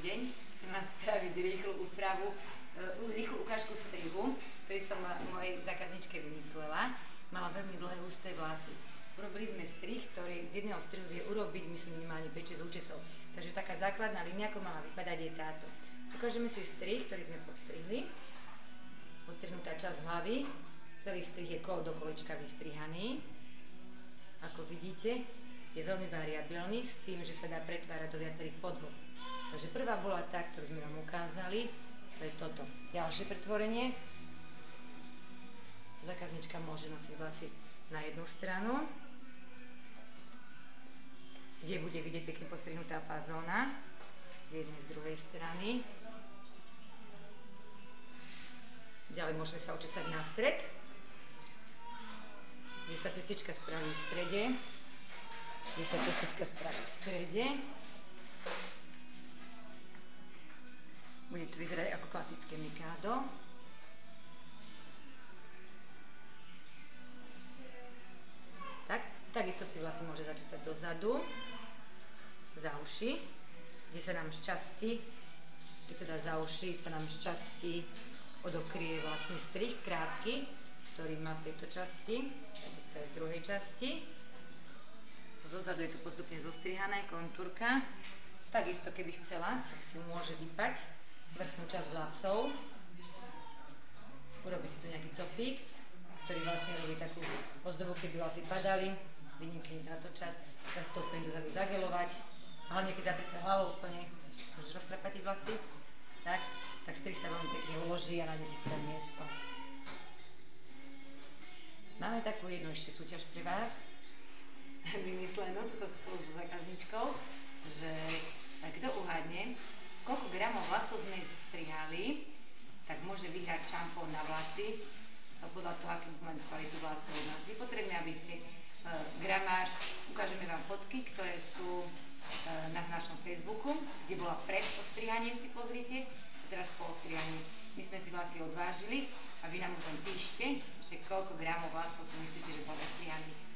deň. Chcem vám spraviť rýchlu úpravu, rýchlu ukážku strihu, ktorý som mojej zákazničke vymyslela. Mala veľmi dlhé husté vlasy. Urobili sme strih, ktorý z jedného strihu vie urobiť, myslím, minimálne 5-6 účesov. Takže taká základná línia, ako mala vypadať, je táto. Ukážeme si strih, ktorý sme podstrihli. Podstrihnutá časť hlavy. Celý strih je do kolečka vystrihaný. Ako vidíte, je veľmi variabilný s tým, že sa dá pretvárať do viacerých podôb. Takže prvá bola tá, ktorú sme vám ukázali, to je toto. Ďalšie pretvorenie. Zákaznička môže nosiť vlasy na jednu stranu, kde bude vidieť pekne postrihnutá fazóna z jednej, z druhej strany. Ďalej môžeme sa očesať na stred, kde sa cestička spraví v strede. Bude to vyzerať ako klasické mikádo. Takisto si vlasy môže začesať dozadu, za uši, kde sa nám z časti, keď to dá za uši, sa nám z časti odokrie vlastne strih krátky, ktorý má v tejto časti, takisto aj z druhej časti. Zozadu je tu postupne zostrihané, kontúrka. Takisto, keby chcela, tak si môže vypať vrchnú časť vlasov. Urobiť si tu nejaký copík, ktorý vlastne robí takú ozdobu, keby vlasy padali. Vynikne táto časť, sa si to úplne dozadu zagelovať. Hlavne, keď zapríte hlavou úplne, môžeš roztrapať tie vlasy. Tak strih sa veľmi pekne uloží a nájde si svoje miesto. Máme takú jednu ešte súťaž pre vás. Vymyslenú, toto spolu so zákazničkou, že kto uhádne, koľko gramov vlasov sme zostrihali, tak môže vyhrať šampón na vlasy, podľa toho, aký máme kvalitu vlasov u nás. Je potrebné, aby ste gramáž, ukážeme vám fotky, ktoré sú na našom Facebooku, kde bola pred ostrihaním, si pozrite, a teraz po ostrihaní. My sme si vlasy odvážili a vy nám len píšte, že koľko gramov vlasov si myslíte, že bolo ostrihaných.